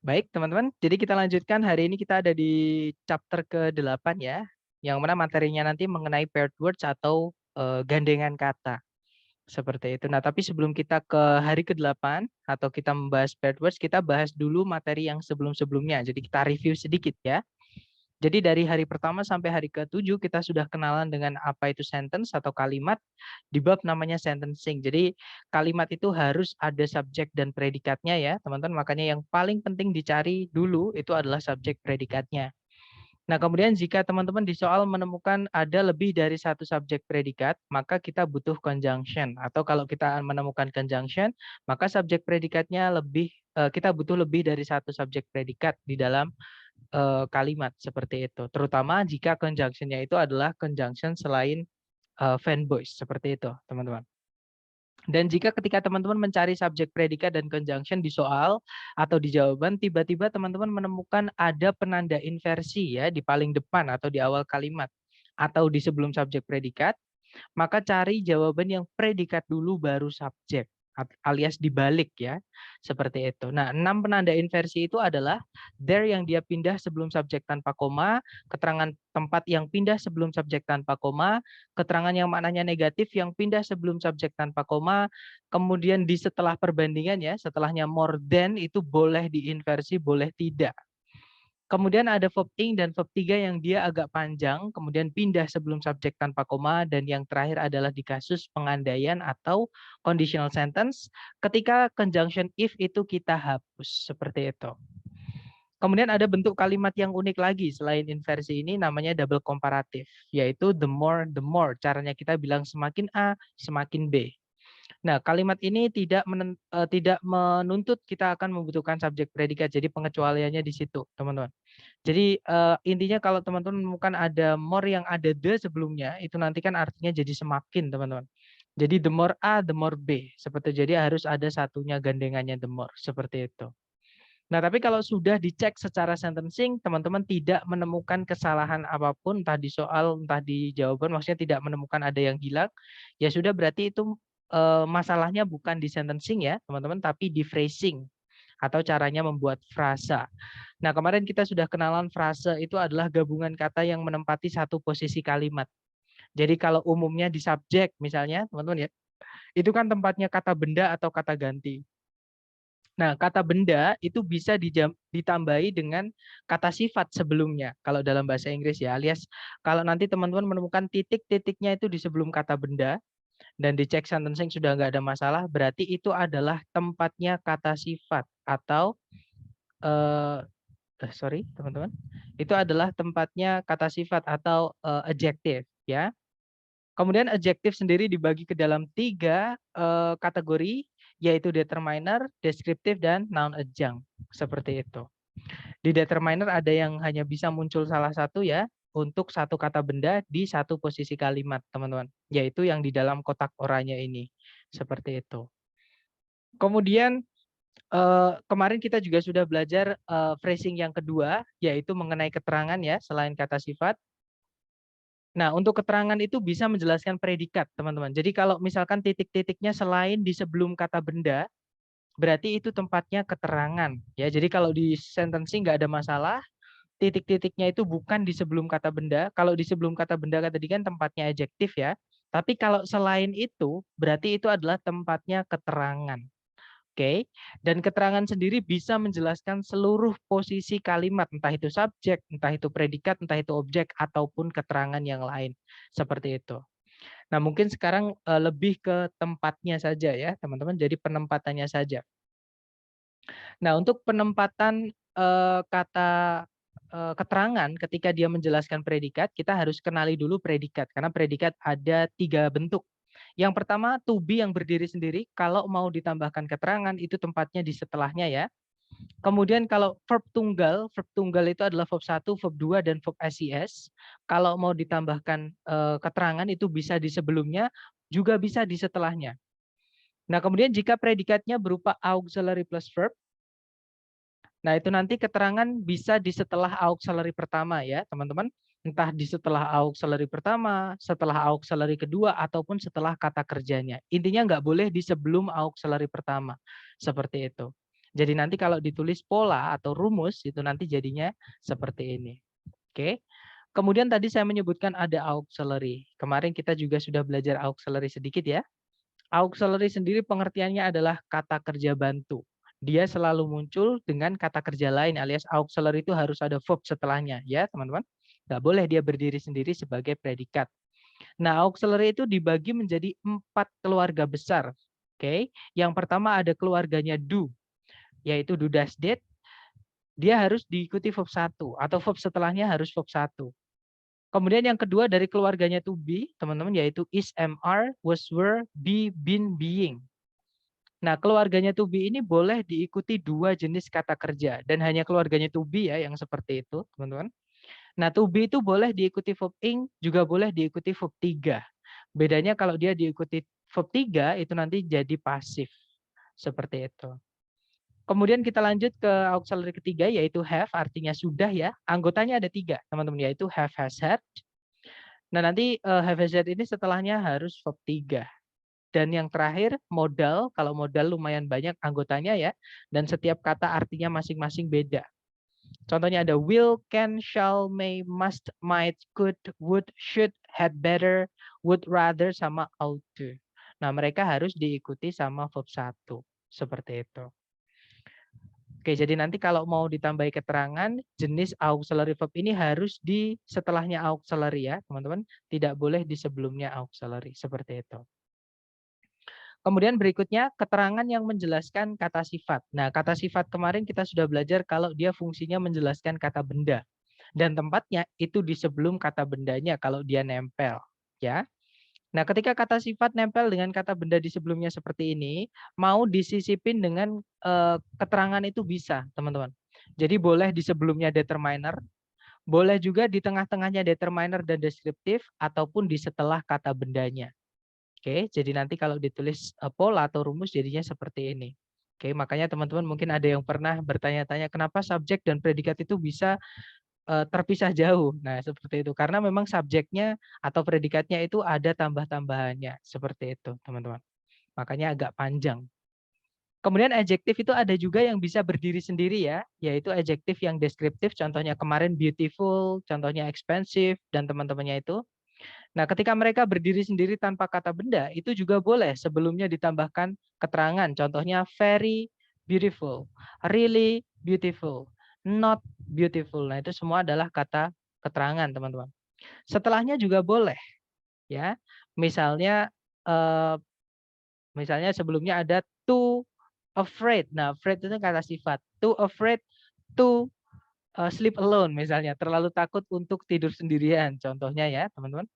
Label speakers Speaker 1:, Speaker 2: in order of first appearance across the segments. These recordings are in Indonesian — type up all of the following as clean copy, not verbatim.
Speaker 1: Baik, teman-teman. Jadi kita lanjutkan hari ini kita ada di chapter ke-8 ya, yang mana materinya nanti mengenai paired words atau gandengan kata. Seperti itu. Nah, tapi sebelum kita ke hari ke-8 atau kita membahas paired words, kita bahas dulu materi yang sebelum-sebelumnya. Jadi kita review sedikit ya. Jadi dari hari pertama sampai hari ke-7 kita sudah kenalan dengan apa itu sentence atau kalimat di bab namanya sentencing. Jadi kalimat itu harus ada subjek dan predikatnya ya, teman-teman. Makanya yang paling penting dicari dulu itu adalah subjek predikatnya. Nah, kemudian jika teman-teman di soal menemukan ada lebih dari satu subjek predikat, maka kita butuh conjunction. Atau kalau kita menemukan conjunction, maka subjek predikatnya kita butuh lebih dari satu subjek predikat di dalam kalimat seperti itu. Terutama jika conjunction-nya itu adalah conjunction selain fanboys seperti itu, teman-teman. Dan jika ketika teman-teman mencari subjek predikat dan conjunction di soal atau di jawaban, tiba-tiba teman-teman menemukan ada penanda inversi ya di paling depan atau di awal kalimat atau di sebelum subjek predikat, maka cari jawaban yang predikat dulu baru subjek alias dibalik ya. Seperti itu. Nah, 6 penanda inversi itu adalah there yang dia pindah sebelum subjek tanpa koma, keterangan tempat yang pindah sebelum subjek tanpa koma, keterangan yang maknanya negatif yang pindah sebelum subjek tanpa koma, kemudian di setelah perbandingan ya, setelahnya more than itu boleh diinversi, boleh tidak. Kemudian ada verb ing dan verb 3 yang dia agak panjang, kemudian pindah sebelum subjek tanpa koma, dan yang terakhir adalah di kasus pengandaian atau conditional sentence, ketika conjunction if itu kita hapus, seperti itu. Kemudian ada bentuk kalimat yang unik lagi selain inversi ini namanya double komparatif, yaitu the more, caranya kita bilang semakin A, semakin B. Nah, kalimat ini tidak menuntut kita akan membutuhkan subjek predikat, jadi pengecualiannya di situ, teman-teman. Jadi intinya kalau teman-teman menemukan ada more yang ada the sebelumnya, itu nanti kan artinya jadi semakin, teman-teman. Jadi the more A, the more B. Seperti jadi harus ada satunya gandengannya the more, seperti itu. Nah, tapi kalau sudah dicek secara sentencing, teman-teman tidak menemukan kesalahan apapun, entah di soal, entah di jawaban, maksudnya tidak menemukan ada yang hilang, ya sudah berarti itu masalahnya bukan di sentencing ya, teman-teman, tapi di phrasing atau caranya membuat frasa. Nah, kemarin kita sudah kenalan frase itu adalah gabungan kata yang menempati satu posisi kalimat. Jadi kalau umumnya di subjek misalnya, teman-teman ya, itu kan tempatnya kata benda atau kata ganti. Nah, kata benda itu bisa ditambahi dengan kata sifat sebelumnya kalau dalam bahasa Inggris ya, alias kalau nanti teman-teman menemukan titik-titiknya itu di sebelum kata benda dan dicek sentencing sudah nggak ada masalah, berarti itu adalah tempatnya kata sifat atau eh, sorry teman-teman, itu adalah tempatnya kata sifat atau adjektif ya. Kemudian adjektif sendiri dibagi ke dalam 3 kategori, yaitu determiner, deskriptif, dan noun adjunct. Seperti itu. Di determiner ada yang hanya bisa muncul salah satu ya, untuk satu kata benda di satu posisi kalimat, teman-teman. Yaitu yang di dalam kotak oranye ini. Seperti itu. Kemudian kemarin kita juga sudah belajar phrasing yang kedua, yaitu mengenai keterangan ya, selain kata sifat. Nah, untuk keterangan itu bisa menjelaskan predikat, teman-teman. Jadi kalau misalkan titik-titiknya selain di sebelum kata benda, berarti itu tempatnya keterangan. Ya, jadi kalau di sentencing nggak ada masalah, titik-titiknya itu bukan di sebelum kata benda. Kalau di sebelum kata benda tadi kan tempatnya adjektif ya. Tapi kalau selain itu, berarti itu adalah tempatnya keterangan. Oke, dan keterangan sendiri bisa menjelaskan seluruh posisi kalimat, entah itu subjek, entah itu predikat, entah itu objek, ataupun keterangan yang lain. Seperti itu. Nah, mungkin sekarang lebih ke tempatnya saja ya, teman-teman. Jadi penempatannya saja. Nah, untuk penempatan kata keterangan ketika dia menjelaskan predikat, kita harus kenali dulu predikat. Karena predikat ada 3 bentuk. Yang pertama, to be yang berdiri sendiri. Kalau mau ditambahkan keterangan, itu tempatnya di setelahnya ya. Kemudian kalau verb tunggal itu adalah verb 1, verb 2, dan verb SES. Kalau mau ditambahkan keterangan itu bisa di sebelumnya, juga bisa di setelahnya. Nah, kemudian jika predikatnya berupa auxiliary plus verb, nah itu nanti keterangan bisa di setelah auxiliary pertama ya, teman-teman. Entah di setelah auxiliary pertama, setelah auxiliary kedua, ataupun setelah kata kerjanya. Intinya nggak boleh di sebelum auxiliary pertama. Seperti itu. Jadi nanti kalau ditulis pola atau rumus itu nanti jadinya seperti ini. Oke. Kemudian tadi saya menyebutkan ada auxiliary. Kemarin kita juga sudah belajar auxiliary sedikit ya. Auxiliary sendiri pengertiannya adalah kata kerja bantu. Dia selalu muncul dengan kata kerja lain alias auxiliary itu harus ada verb setelahnya ya teman-teman. Nggak boleh dia berdiri sendiri sebagai predikat. Nah, auxiliary itu dibagi menjadi 4 keluarga besar. Oke, yang pertama ada keluarganya do, yaitu do dash did. Dia harus diikuti verb 1 atau verb setelahnya harus verb 1. Kemudian yang kedua dari keluarganya to be, teman-teman, yaitu is, am, are, was, were, be, been, being. Nah, keluarganya to be ini boleh diikuti 2 jenis kata kerja dan hanya keluarganya to be ya yang seperti itu, teman-teman. Nah, to be itu boleh diikuti verb ing, juga boleh diikuti verb 3. Bedanya kalau dia diikuti verb 3 itu nanti jadi pasif. Seperti itu. Kemudian kita lanjut ke auxiliary ketiga yaitu have, artinya sudah ya. Anggotanya ada 3, teman-teman, yaitu have, has, had. Nah, nanti have, has, had ini setelahnya harus verb 3. Dan yang terakhir modal, kalau modal lumayan banyak anggotanya ya. Dan setiap kata artinya masing-masing beda. Contohnya ada will, can, shall, may, must, might, could, would, should, had better, would rather, sama ought to. Nah, mereka harus diikuti sama verb 1. Seperti itu. Oke, jadi nanti kalau mau ditambahi keterangan, jenis auxiliary verb ini harus di setelahnya auxiliary ya, teman-teman. Tidak boleh di sebelumnya auxiliary. Seperti itu. Kemudian berikutnya keterangan yang menjelaskan kata sifat. Nah, kata sifat kemarin kita sudah belajar kalau dia fungsinya menjelaskan kata benda. Dan tempatnya itu di sebelum kata bendanya kalau dia nempel. Ya. Nah, ketika kata sifat nempel dengan kata benda di sebelumnya seperti ini, mau disisipin dengan keterangan itu bisa, teman-teman. Jadi boleh di sebelumnya determiner, boleh juga di tengah-tengahnya determiner dan deskriptif, ataupun di setelah kata bendanya. Oke, jadi nanti kalau ditulis pola atau rumus jadinya seperti ini. Oke, makanya teman-teman mungkin ada yang pernah bertanya-tanya kenapa subjek dan predikat itu bisa terpisah jauh. Nah, seperti itu. Karena memang subjeknya atau predikatnya itu ada tambah-tambahannya. Seperti itu, teman-teman. Makanya agak panjang. Kemudian adjektif itu ada juga yang bisa berdiri sendiri ya, yaitu adjektif yang deskriptif, contohnya kemarin beautiful, contohnya expensive, dan teman-temannya itu. Nah, ketika mereka berdiri sendiri tanpa kata benda, itu juga boleh sebelumnya ditambahkan keterangan. Contohnya very beautiful, really beautiful, not beautiful. Nah, itu semua adalah kata keterangan, teman-teman. Setelahnya juga boleh, ya. Misalnya, misalnya sebelumnya ada too afraid. Nah, afraid itu kata sifat. Too afraid to sleep alone, misalnya. Terlalu takut untuk tidur sendirian, contohnya ya, teman-teman.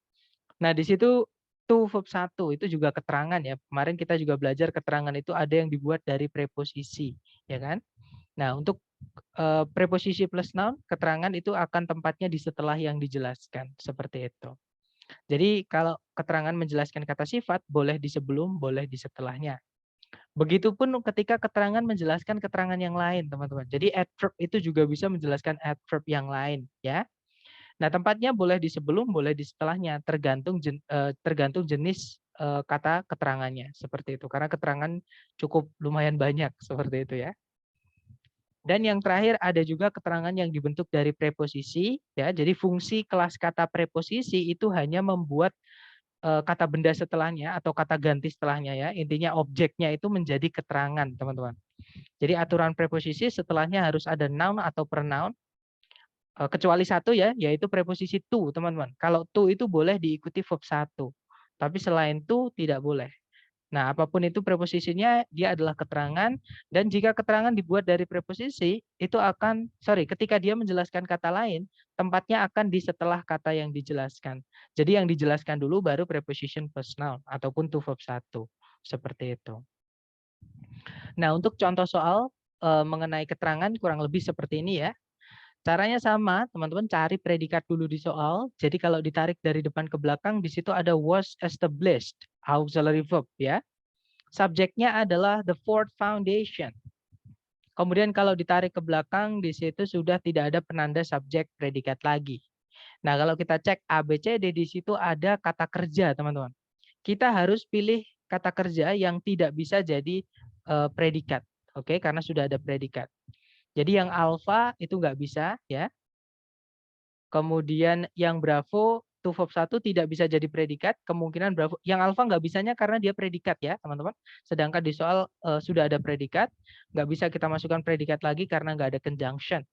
Speaker 1: Nah, di situ to verb 1 itu juga keterangan ya. Kemarin kita juga belajar keterangan itu ada yang dibuat dari preposisi, ya kan? Nah, untuk preposisi plus noun, keterangan itu akan tempatnya di setelah yang dijelaskan, seperti itu. Jadi kalau keterangan menjelaskan kata sifat boleh di sebelum, boleh di setelahnya. Begitupun ketika keterangan menjelaskan keterangan yang lain, teman-teman. Jadi adverb itu juga bisa menjelaskan adverb yang lain, ya. Nah, tempatnya boleh di sebelum, boleh di setelahnya, tergantung jenis kata keterangannya, seperti itu. Karena keterangan cukup lumayan banyak, seperti itu ya. Dan yang terakhir ada juga keterangan yang dibentuk dari preposisi, ya. Jadi fungsi kelas kata preposisi itu hanya membuat kata benda setelahnya atau kata ganti setelahnya ya. Intinya objeknya itu menjadi keterangan, teman-teman. Jadi aturan preposisi setelahnya harus ada noun atau pronoun. Kecuali satu ya, yaitu preposisi to, teman-teman. Kalau to itu boleh diikuti verb 1. Tapi selain to tidak boleh. Nah, apapun itu preposisinya, dia adalah keterangan. Dan jika keterangan dibuat dari preposisi, itu akan, ketika dia menjelaskan kata lain, tempatnya akan di setelah kata yang dijelaskan. Jadi yang dijelaskan dulu baru preposition plus noun, ataupun to verb 1. Seperti itu. Nah, untuk contoh soal mengenai keterangan kurang lebih seperti ini ya. Caranya sama, teman-teman cari predikat dulu di soal. Jadi kalau ditarik dari depan ke belakang, di situ ada was established, auxiliary verb ya. Subjeknya adalah the fourth foundation. Kemudian kalau ditarik ke belakang, di situ sudah tidak ada penanda subjek predikat lagi. Nah, kalau kita cek A, B, C, D, di situ ada kata kerja, teman-teman. Kita harus pilih kata kerja yang tidak bisa jadi predikat. Oke, karena sudah ada predikat. Jadi yang alfa itu nggak bisa ya. Kemudian yang Bravo to verb 1 tidak bisa jadi predikat, kemungkinan Bravo yang alfa nggak bisanya karena dia predikat ya, teman-teman. Sedangkan di soal sudah ada predikat, nggak bisa kita masukkan predikat lagi karena nggak ada conjunction.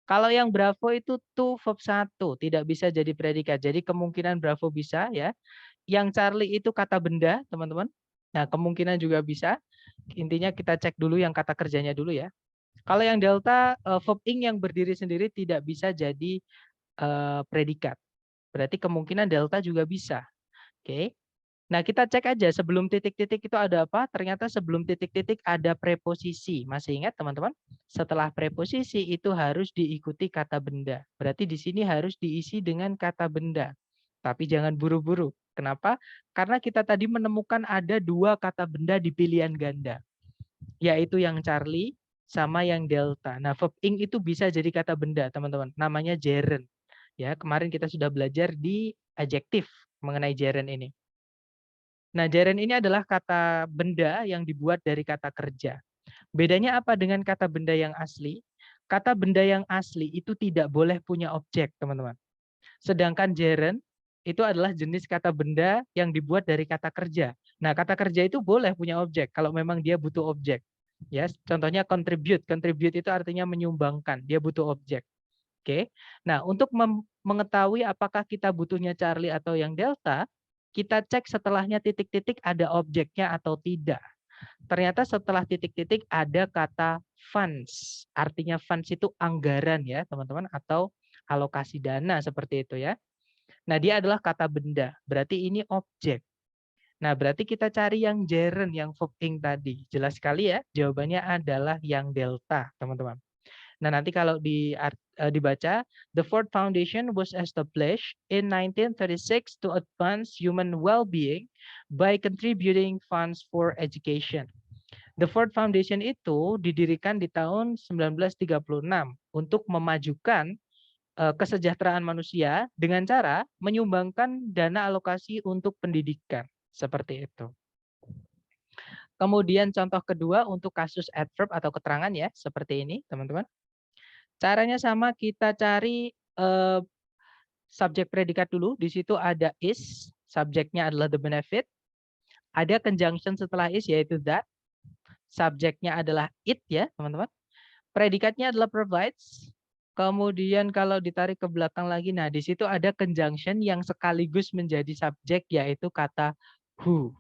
Speaker 1: Kalau yang Bravo itu to verb 1 tidak bisa jadi predikat. Jadi kemungkinan Bravo bisa ya. Yang Charlie itu kata benda, teman-teman. Nah, kemungkinan juga bisa. Intinya kita cek dulu yang kata kerjanya dulu ya. Kalau yang Delta verb ing yang berdiri sendiri tidak bisa jadi predikat. Berarti kemungkinan delta juga bisa. Oke. Nah, kita cek aja sebelum titik-titik itu ada apa? Ternyata sebelum titik-titik ada preposisi. Masih ingat, teman-teman? Setelah preposisi itu harus diikuti kata benda. Berarti di sini harus diisi dengan kata benda. Tapi jangan buru-buru. Kenapa? Karena kita tadi menemukan ada dua kata benda di pilihan ganda. Yaitu yang Charlie sama yang delta. Nah, verb ing itu bisa jadi kata benda, teman-teman. Namanya gerund. Ya, kemarin kita sudah belajar di adjektif mengenai gerund ini. Nah, gerund ini adalah kata benda yang dibuat dari kata kerja. Bedanya apa dengan kata benda yang asli? Kata benda yang asli itu tidak boleh punya objek, teman-teman. Sedangkan gerund itu adalah jenis kata benda yang dibuat dari kata kerja. Nah, kata kerja itu boleh punya objek kalau memang dia butuh objek. Ya, contohnya contribute. Contribute itu artinya menyumbangkan, dia butuh objek. Oke. Nah, untuk mengetahui apakah kita butuhnya Charlie atau yang Delta, kita cek setelahnya titik-titik ada objeknya atau tidak. Ternyata setelah titik-titik ada kata funds. Artinya funds itu anggaran ya, teman-teman, atau alokasi dana seperti itu ya. Nah, dia adalah kata benda. Berarti ini objek. Nah, berarti kita cari yang gerund, yang verb ing tadi. Jelas sekali ya, jawabannya adalah yang delta, teman-teman. Nah, nanti kalau dibaca, the Ford Foundation was established in 1936 to advance human well-being by contributing funds for education. The Ford Foundation itu didirikan di tahun 1936 untuk memajukan kesejahteraan manusia dengan cara menyumbangkan dana alokasi untuk pendidikan. Seperti itu. Kemudian contoh kedua untuk kasus adverb atau keterangan ya, seperti ini teman-teman. Caranya sama, kita cari subjek predikat dulu. Di situ ada is, subjeknya adalah the benefit. Ada conjunction setelah is yaitu that. Subjeknya adalah it ya, teman-teman. Predikatnya adalah provides. Kemudian kalau ditarik ke belakang lagi, nah di situ ada conjunction yang sekaligus menjadi subjek yaitu kata who,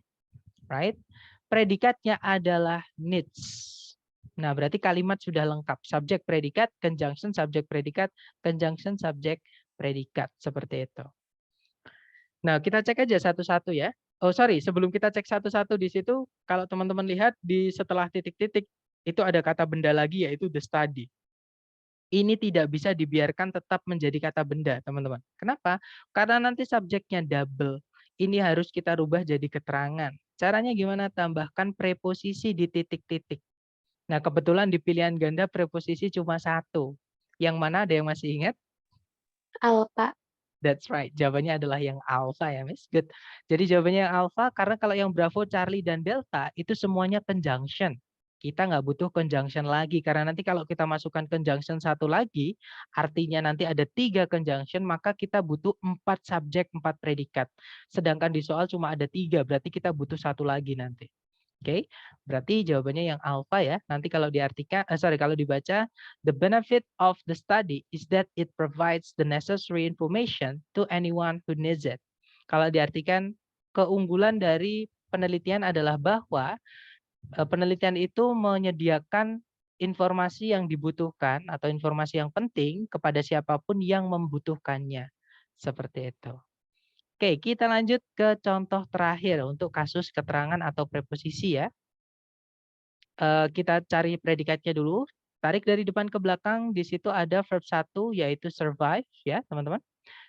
Speaker 1: right? Predikatnya adalah needs. Nah, berarti kalimat sudah lengkap. Subjek predikat, conjunction subjek predikat, conjunction subjek predikat. Seperti itu. Nah, kita cek aja satu-satu ya. Oh, sorry, sebelum kita cek satu-satu di situ, kalau teman-teman lihat di setelah titik-titik, itu ada kata benda lagi yaitu the study. Ini tidak bisa dibiarkan tetap menjadi kata benda, teman-teman. Kenapa? Karena nanti subjeknya double. Ini harus kita rubah jadi keterangan. Caranya gimana? Tambahkan preposisi di titik-titik. Nah, kebetulan di pilihan ganda preposisi cuma satu. Yang mana ada yang masih ingat?
Speaker 2: Alpha.
Speaker 1: That's right. Jawabannya adalah yang alpha ya, Miss. Good. Jadi jawabannya yang alpha karena kalau yang Bravo, Charlie, dan Delta itu semuanya conjunction. Kita nggak butuh conjunction lagi karena nanti kalau kita masukkan conjunction satu lagi, artinya nanti ada 3 conjunction, maka kita butuh 4 subjek, 4 predikat. Sedangkan di soal cuma ada 3, berarti kita butuh satu lagi nanti. Oke, berarti jawabannya yang alpha ya. Nanti kalau diartikan, kalau dibaca, the benefit of the study is that it provides the necessary information to anyone who needs it. Kalau diartikan, keunggulan dari penelitian adalah bahwa penelitian itu menyediakan informasi yang dibutuhkan atau informasi yang penting kepada siapapun yang membutuhkannya. Seperti itu. Oke, kita lanjut ke contoh terakhir untuk kasus keterangan atau preposisi ya. Kita cari predikatnya dulu. Tarik dari depan ke belakang, di situ ada verb 1 yaitu survive ya, teman-teman.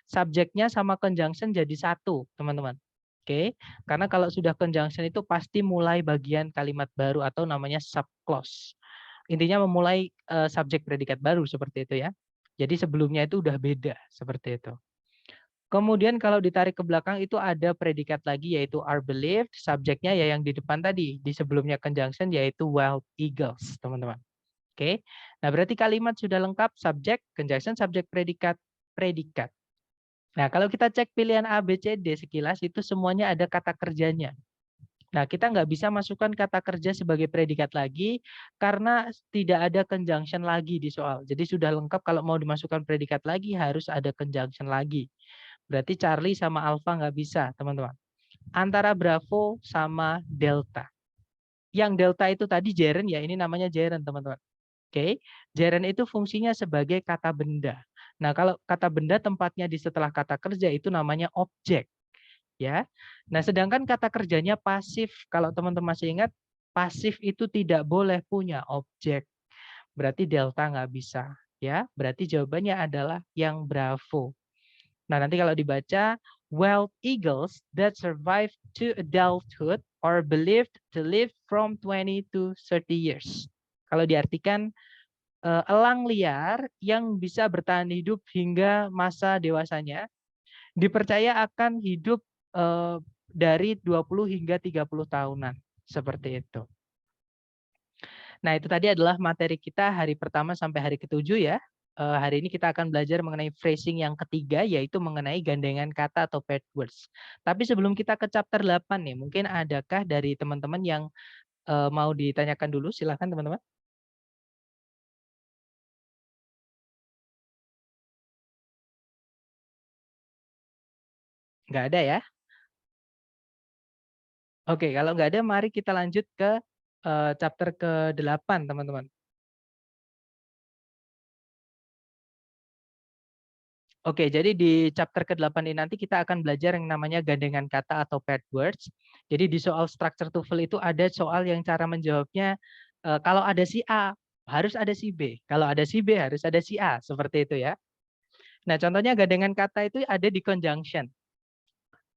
Speaker 1: Subjeknya sama conjunction jadi satu, teman-teman. Oke, karena kalau sudah conjunction itu pasti mulai bagian kalimat baru atau namanya subclause. Intinya memulai subjek predikat baru seperti itu ya. Jadi sebelumnya itu udah beda seperti itu. Kemudian kalau ditarik ke belakang itu ada predikat lagi yaitu are believed, subjeknya ya yang di depan tadi, di sebelumnya conjunction yaitu wild eagles, teman-teman. Oke. Nah, berarti kalimat sudah lengkap, subjek, conjunction, subjek, predikat, predikat. Nah, kalau kita cek pilihan A, B, C, D sekilas itu semuanya ada kata kerjanya. Nah, kita nggak bisa masukkan kata kerja sebagai predikat lagi karena tidak ada conjunction lagi di soal. Jadi sudah lengkap kalau mau dimasukkan predikat lagi harus ada conjunction lagi. Berarti Charlie sama Alpha nggak bisa, teman-teman. Antara Bravo sama Delta. Yang Delta itu tadi gerund ya, ini namanya gerund, teman-teman. Oke, gerund itu fungsinya sebagai kata benda. Nah, kalau kata benda tempatnya di setelah kata kerja itu namanya objek. Ya. Nah, sedangkan kata kerjanya pasif. Kalau teman-teman masih ingat, pasif itu tidak boleh punya objek. Berarti delta nggak bisa. Ya, berarti jawabannya adalah yang Bravo. Nah, nanti kalau dibaca, wild eagles that survive to adulthood are believed to live from 20 to 30 years. Kalau diartikan, elang liar yang bisa bertahan hidup hingga masa dewasanya dipercaya akan hidup dari 20 hingga 30 tahunan. Seperti itu. Nah, itu tadi adalah materi kita hari pertama sampai hari ke-7 ya. Hari ini kita akan belajar mengenai phrasing yang ketiga, yaitu mengenai gandengan kata atau paired words. Tapi sebelum kita ke chapter 8 nih, mungkin adakah dari teman-teman yang mau ditanyakan dulu? Silahkan teman-teman. Nggak ada ya? Oke, kalau nggak ada, mari kita lanjut ke chapter ke-8, teman-teman. Oke, jadi di chapter ke-8 ini nanti kita akan belajar yang namanya gandengan kata atau paired words. Jadi di soal structure TOEFL itu ada soal yang cara menjawabnya kalau ada si A harus ada si B, kalau ada si B harus ada si A, seperti itu ya. Nah, contohnya gandengan kata itu ada di conjunction.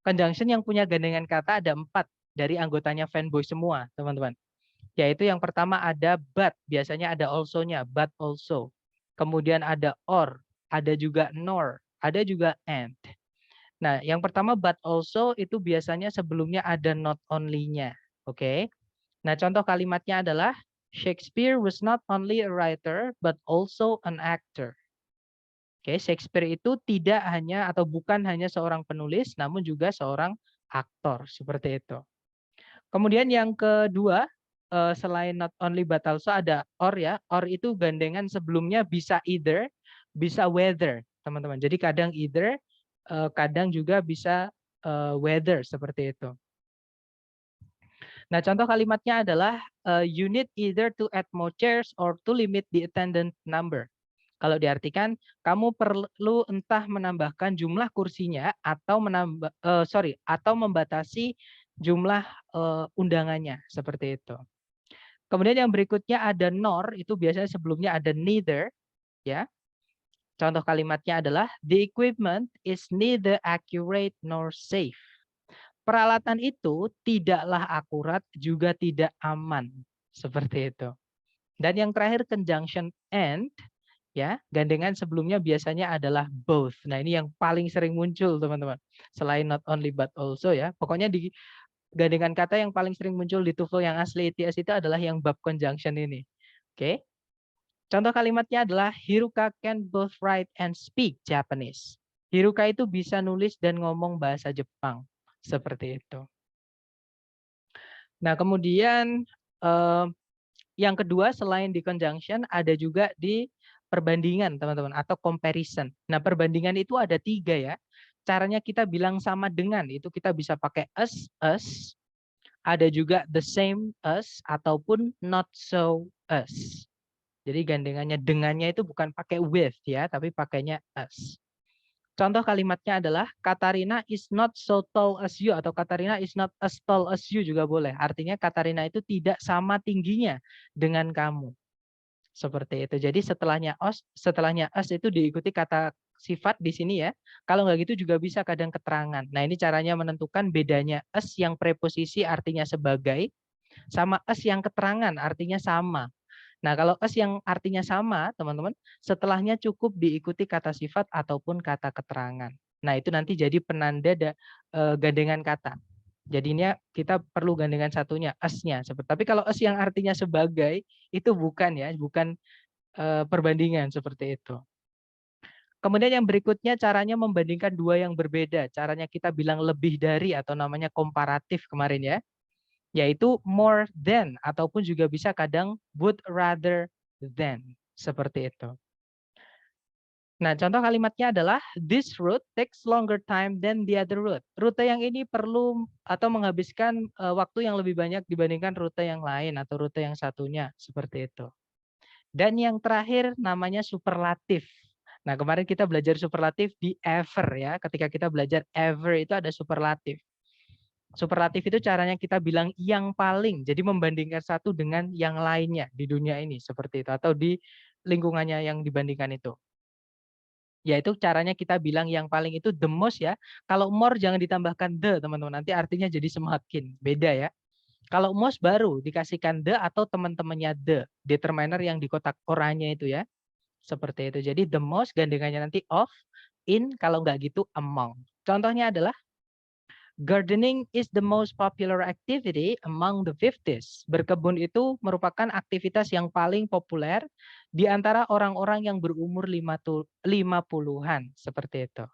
Speaker 1: Conjunction yang punya gandengan kata ada 4 dari anggotanya fanboy semua, teman-teman. Yaitu yang pertama ada but, biasanya ada also-nya, but also. Kemudian ada or, ada juga nor, ada juga and. Nah, yang pertama but also itu biasanya sebelumnya ada not only-nya. Oke. Nah, contoh kalimatnya adalah Shakespeare was not only a writer but also an actor. Oke, Shakespeare itu tidak hanya atau bukan hanya seorang penulis namun juga seorang aktor, seperti itu. Kemudian yang kedua, selain not only but also ada or ya. Or itu gandengan sebelumnya bisa either, bisa whether, teman-teman. Jadi kadang either, kadang juga bisa whether, seperti itu. Nah, contoh kalimatnya adalah you need either to add more chairs or to limit the attendant number. Kalau diartikan, kamu perlu entah menambahkan jumlah kursinya atau atau membatasi jumlah undangannya, seperti itu. Kemudian yang berikutnya ada nor, itu biasanya sebelumnya ada neither, ya. Contoh kalimatnya adalah the equipment is neither accurate nor safe. Peralatan itu tidaklah akurat juga tidak aman, seperti itu. Dan yang terakhir conjunction and, ya, gandengan sebelumnya biasanya adalah both. Nah, ini yang paling sering muncul, teman-teman. Selain not only but also ya. Pokoknya di gandengan kata yang paling sering muncul di TOEFL yang asli ITS itu adalah yang bab conjunction ini. Oke. Contoh kalimatnya adalah Hiruka can both write and speak Japanese. Hiruka itu bisa nulis dan ngomong bahasa Jepang. Seperti itu. Nah, kemudian yang kedua selain di conjunction ada juga di perbandingan, teman-teman, atau comparison. Nah, perbandingan itu ada 3 ya. Caranya kita bilang sama dengan, itu kita bisa pakai as, ada juga the same as, ataupun not so as. Jadi gandengannya dengannya itu bukan pakai with ya, tapi pakainya as. Contoh kalimatnya adalah Katarina is not so tall as you atau Katarina is not as tall as you juga boleh. Artinya Katarina itu tidak sama tingginya dengan kamu. Seperti itu. Jadi setelahnya as itu diikuti kata sifat di sini ya. Kalau nggak gitu juga bisa kadang keterangan. Nah, ini caranya menentukan bedanya as yang preposisi artinya sebagai sama as yang keterangan artinya sama. Nah, kalau as yang artinya sama, teman-teman, setelahnya cukup diikuti kata sifat ataupun kata keterangan. Nah, itu nanti jadi penanda gandengan kata. Jadinya kita perlu gandengan satunya, as-nya. Tapi kalau as yang artinya sebagai, itu bukan ya, bukan perbandingan seperti itu. Kemudian yang berikutnya caranya membandingkan dua yang berbeda. Caranya kita bilang lebih dari atau namanya komparatif kemarin ya. Yaitu more than ataupun juga bisa kadang would rather than. Seperti itu. Nah, contoh kalimatnya adalah this route takes longer time than the other route. Rute yang ini perlu atau menghabiskan waktu yang lebih banyak dibandingkan rute yang lain atau rute yang satunya. Seperti itu. Dan yang terakhir namanya superlatif. Nah, kemarin kita belajar superlatif di ever ya. Ketika kita belajar ever itu ada superlatif. Superlatif itu caranya kita bilang yang paling. Jadi membandingkan satu dengan yang lainnya di dunia ini. Seperti itu. Atau di lingkungannya yang dibandingkan itu. Yaitu caranya kita bilang yang paling itu the most ya. Kalau more jangan ditambahkan the teman-teman. Nanti artinya jadi semakin. Beda ya. Kalau most baru dikasihkan the atau teman-temannya the. Determiner yang di kotak oranye itu ya. Seperti itu. Jadi the most gandengannya nanti of, in, kalau nggak gitu among. Contohnya adalah gardening is the most popular activity among the 50s. Berkebun itu merupakan aktivitas yang paling populer di antara orang-orang yang berumur 50-an. Seperti itu.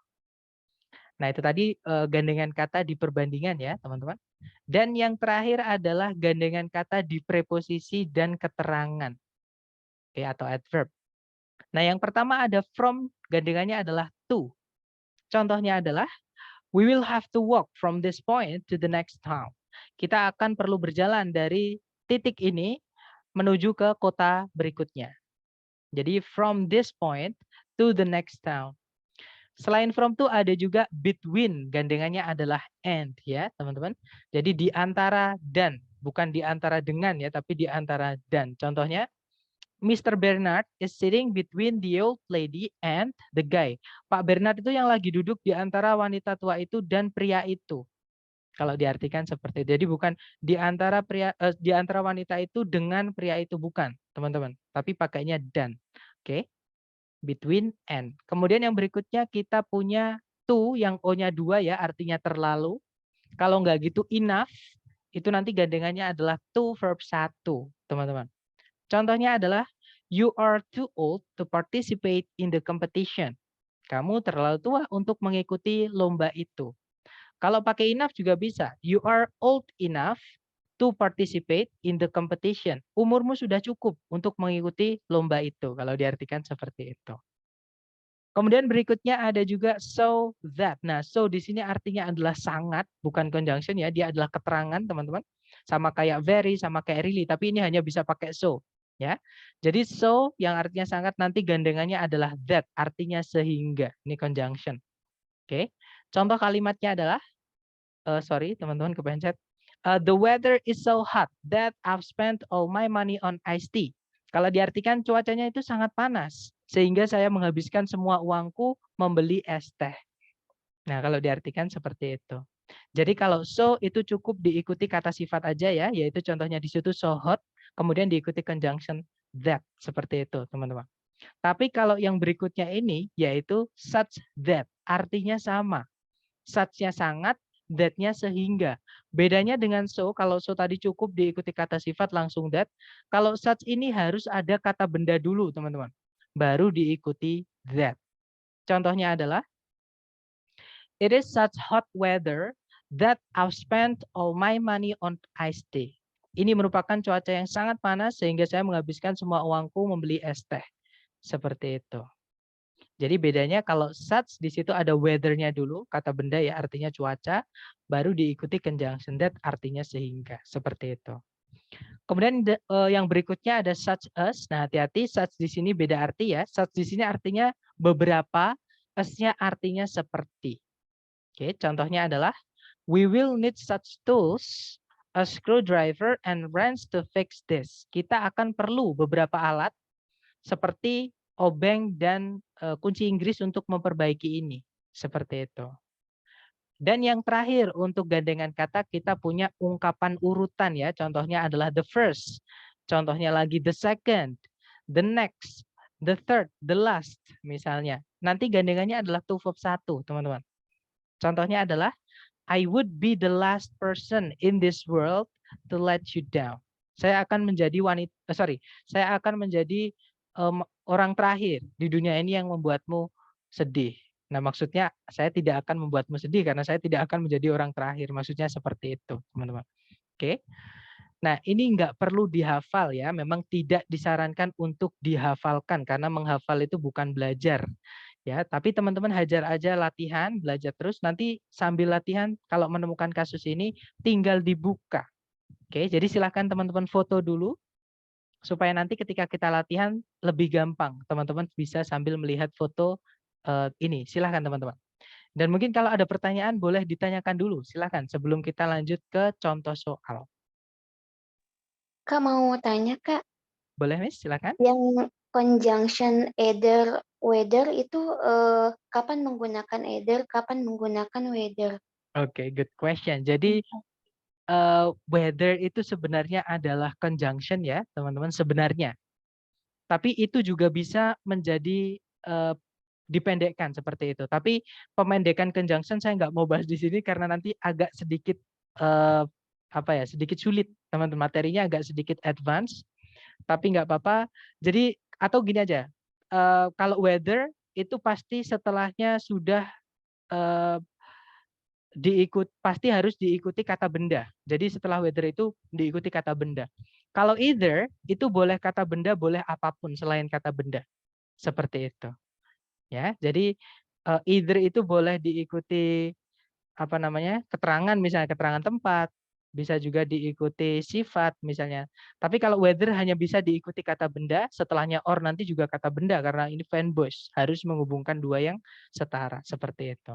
Speaker 1: Nah, itu tadi gandengan kata di perbandingan ya, teman-teman. Dan yang terakhir adalah gandengan kata di preposisi dan keterangan. Oke, atau adverb. Nah, yang pertama ada from, gandengannya adalah to. Contohnya adalah we will have to walk from this point to the next town. Kita akan perlu berjalan dari titik ini menuju ke kota berikutnya. Jadi from this point to the next town. Selain from to ada juga between, gandengannya adalah and ya, teman-teman. Jadi di antara dan, bukan di antara dengan ya, tapi di antara dan. Contohnya Mr. Bernard is sitting between the old lady and the guy. Pak Bernard itu yang lagi duduk di antara wanita tua itu dan pria itu. Kalau diartikan seperti itu. Jadi bukan di antara di antara wanita itu dengan pria itu, bukan, teman-teman. Tapi pakainya dan. Oke. Between and. Kemudian yang berikutnya kita punya to yang O-nya 2 ya, artinya terlalu. Kalau nggak gitu enough, itu nanti gandengannya adalah to verb 1, teman-teman. Contohnya adalah you are too old to participate in the competition. Kamu terlalu tua untuk mengikuti lomba itu. Kalau pakai enough juga bisa. You are old enough to participate in the competition. Umurmu sudah cukup untuk mengikuti lomba itu. Kalau diartikan seperti itu. Kemudian berikutnya ada juga so that. Nah, so di sini artinya adalah sangat, bukan conjunction ya. Dia adalah keterangan, teman-teman. Sama kayak very, sama kayak really. Tapi ini hanya bisa pakai so. Ya, jadi so yang artinya sangat nanti gandengannya adalah that, artinya sehingga. Ini conjunction. Oke. Contoh kalimatnya adalah, sorry teman-teman kepencet. The weather is so hot that I've spent all my money on iced tea. Kalau diartikan cuacanya itu sangat panas, sehingga saya menghabiskan semua uangku membeli es teh. Nah, kalau diartikan seperti itu. Jadi kalau so itu cukup diikuti kata sifat aja ya, yaitu contohnya di situ so hot, kemudian diikuti conjunction that, seperti itu teman-teman. Tapi kalau yang berikutnya ini, yaitu such that, artinya sama. Such-nya sangat, that-nya sehingga. Bedanya dengan so, kalau so tadi cukup diikuti kata sifat langsung that. Kalau such ini harus ada kata benda dulu, teman-teman. Baru diikuti that. Contohnya adalah, it is such hot weather that I've spent all my money on iced tea. Ini merupakan cuaca yang sangat panas sehingga saya menghabiskan semua uangku membeli es teh. Seperti itu. Jadi bedanya kalau such di situ ada weather-nya dulu, kata benda ya artinya cuaca, baru diikuti conjunction that artinya sehingga. Seperti itu. Kemudian yang berikutnya ada such as. Nah, hati-hati such di sini beda arti ya. Such di sini artinya beberapa, as-nya artinya seperti. Oke, contohnya adalah we will need such tools, a screwdriver and wrench to fix this. Kita akan perlu beberapa alat seperti obeng dan kunci Inggris untuk memperbaiki ini. Seperti itu. Dan yang terakhir untuk gandengan kata kita punya ungkapan urutan ya. Contohnya adalah the first. Contohnya lagi the second, the next, the third, the last misalnya. Nanti gandengannya adalah to verb 1, teman-teman. Contohnya adalah I would be the last person in this world to let you down. Saya akan menjadi saya akan menjadi orang terakhir di dunia ini yang membuatmu sedih. Nah, maksudnya saya tidak akan membuatmu sedih karena saya tidak akan menjadi orang terakhir. Maksudnya seperti itu, teman-teman. Oke. Nah, ini nggak perlu dihafal ya. Memang tidak disarankan untuk dihafalkan karena menghafal itu bukan belajar. Ya, tapi teman-teman hajar aja latihan, belajar terus. Nanti sambil latihan, kalau menemukan kasus ini, tinggal dibuka. Oke, jadi silakan teman-teman foto dulu supaya nanti ketika kita latihan lebih gampang. Teman-teman bisa sambil melihat foto ini. Silakan teman-teman. Dan mungkin kalau ada pertanyaan boleh ditanyakan dulu. Silakan sebelum kita lanjut ke contoh soal.
Speaker 2: Kak mau tanya Kak,
Speaker 1: Boleh, Miss? Silakan.
Speaker 2: yang conjunction either whether itu kapan menggunakan either, kapan menggunakan whether?
Speaker 1: Oke, good question. Jadi whether itu sebenarnya adalah conjunction ya, teman-teman, sebenarnya. Tapi itu juga bisa menjadi dipendekkan seperti itu. Tapi pemendekan conjunction saya nggak mau bahas di sini karena nanti agak sedikit sedikit sulit, teman-teman. Materinya agak sedikit advance, tapi nggak apa-apa. Jadi atau gini aja, kalau weather itu pasti setelahnya sudah pasti harus diikuti kata benda. Jadi setelah weather itu diikuti kata benda. Kalau either itu boleh kata benda, boleh apapun selain kata benda. Seperti itu. Ya, jadi either itu boleh diikuti keterangan, misalnya keterangan tempat, bisa juga diikuti sifat misalnya. Tapi kalau weather hanya bisa diikuti kata benda, setelahnya or nanti juga kata benda karena ini fan voice, harus menghubungkan dua yang setara seperti itu.